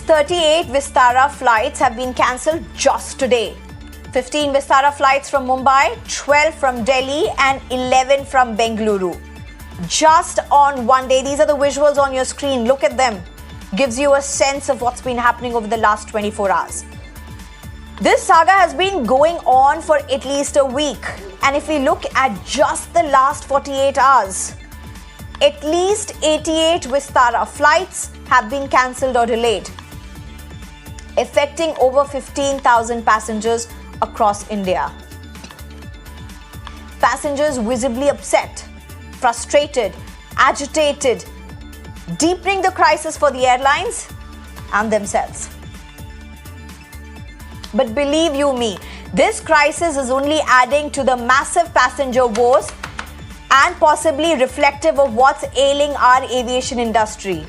38 Vistara flights have been cancelled just today. 15 Vistara flights from Mumbai, 12 from Delhi and 11 from Bengaluru. Just on one day. These are the visuals on your screen. Look at them. Gives you a sense of what's been happening over the last 24 hours. This saga has been going on for at least a week. And if we look at just the last 48 hours, at least 88 Vistara flights have been cancelled or delayed, affecting over 15,000 passengers across India. Passengers visibly upset, frustrated, agitated, deepening the crisis for the airlines and themselves. But believe you me, this crisis is only adding to the massive passenger woes and possibly reflective of what's ailing our aviation industry.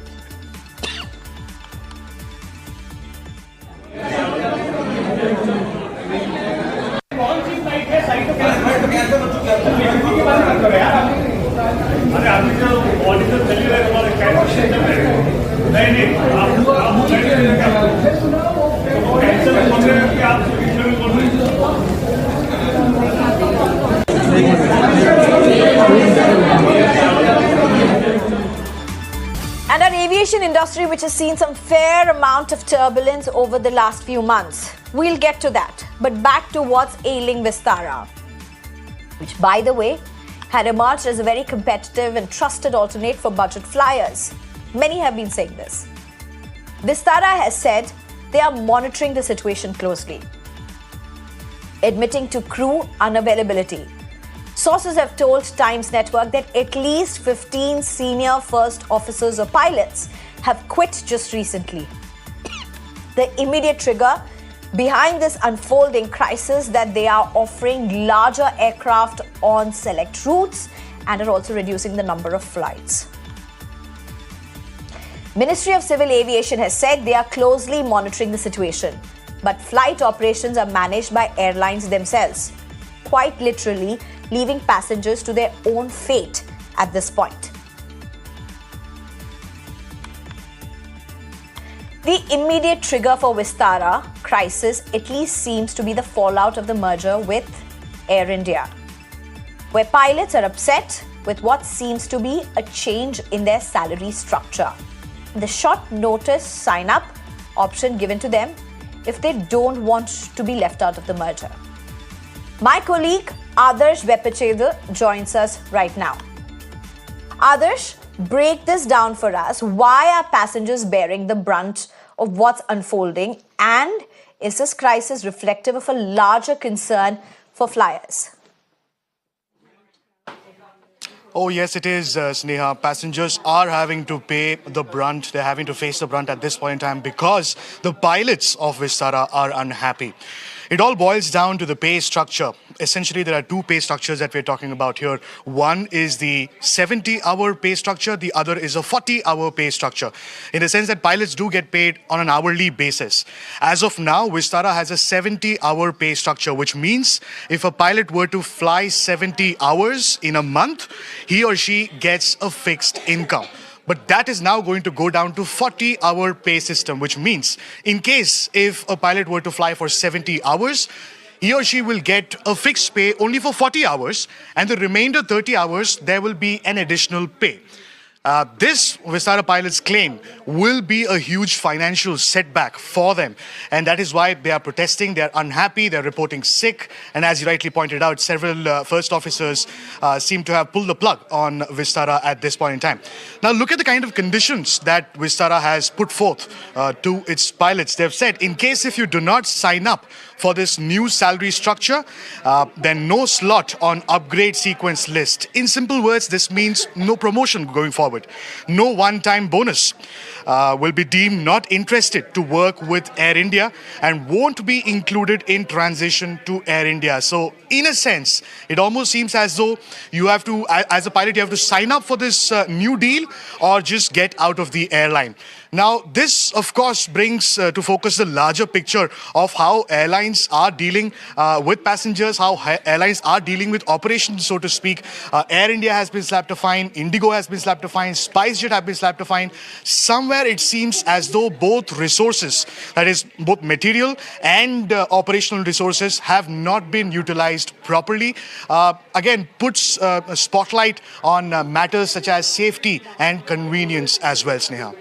And our aviation industry, which has seen some fair amount of turbulence over the last few months. We'll get to that. But back to what's ailing Vistara, which, by the way, had emerged as a very competitive and trusted alternate for budget flyers. Many have been saying this. Vistara has said they are monitoring the situation closely, admitting to crew unavailability. Sources have told Times Network that at least 15 senior first officers or pilots have quit just recently. The immediate trigger behind this unfolding crisis that they are offering larger aircraft on select routes and are also reducing the number of flights. Ministry of Civil Aviation has said they are closely monitoring the situation, but flight operations are managed by airlines themselves, quite literally leaving passengers to their own fate at this point. The immediate trigger for Vistara crisis at least seems to be the fallout of the merger with Air India, where pilots are upset with what seems to be a change in their salary structure. The short notice sign-up option given to them if they don't want to be left out of the merger. My colleague Adarsh Vepacheda joins us right now. Adarsh, break this down for us. Why are passengers bearing the brunt of what's unfolding? And is this crisis reflective of a larger concern for flyers? Oh, yes, it is, Sneha. Passengers are having to pay the brunt. They're having to face the brunt at this point in time because the pilots of Vistara are unhappy. It all boils down to the pay structure. Essentially, there are two pay structures that we're talking about here. One is the 70-hour pay structure. The other is a 40-hour pay structure, in the sense that pilots do get paid on an hourly basis. As of now, Vistara has a 70-hour pay structure, which means if a pilot were to fly 70 hours in a month, he or she gets a fixed income. But that is now going to go down to 40-hour pay system, which means in case if a pilot were to fly for 70 hours, he or she will get a fixed pay only for 40 hours, and the remainder 30 hours, there will be an additional pay. This, Vistara pilots claim, will be a huge financial setback for them. And that is why they are protesting. They are unhappy. They're reporting sick. And as you rightly pointed out, several first officers seem to have pulled the plug on Vistara at this point in time. Now, look at the kind of conditions that Vistara has put forth to its pilots. They've said, in case if you do not sign up for this new salary structure, then no slot on upgrade sequence list. In simple words, this means no promotion going forward. No one-time bonus. Will be deemed not interested to work with Air India and won't be included in transition to Air India. So, in a sense, it almost seems as though you have to, as a pilot, you have to sign up for this new deal or just get out of the airline. Now, this, of course, brings to focus the larger picture of how airlines are dealing with passengers, how airlines are dealing with operations, so to speak. Air India has been slapped a fine, Indigo has been slapped a fine, SpiceJet have been slapped a fine. Somewhere it seems as though both resources, that is, both material and operational resources, have not been utilized properly. Again, puts a spotlight on matters such as safety and convenience as well, Sneha.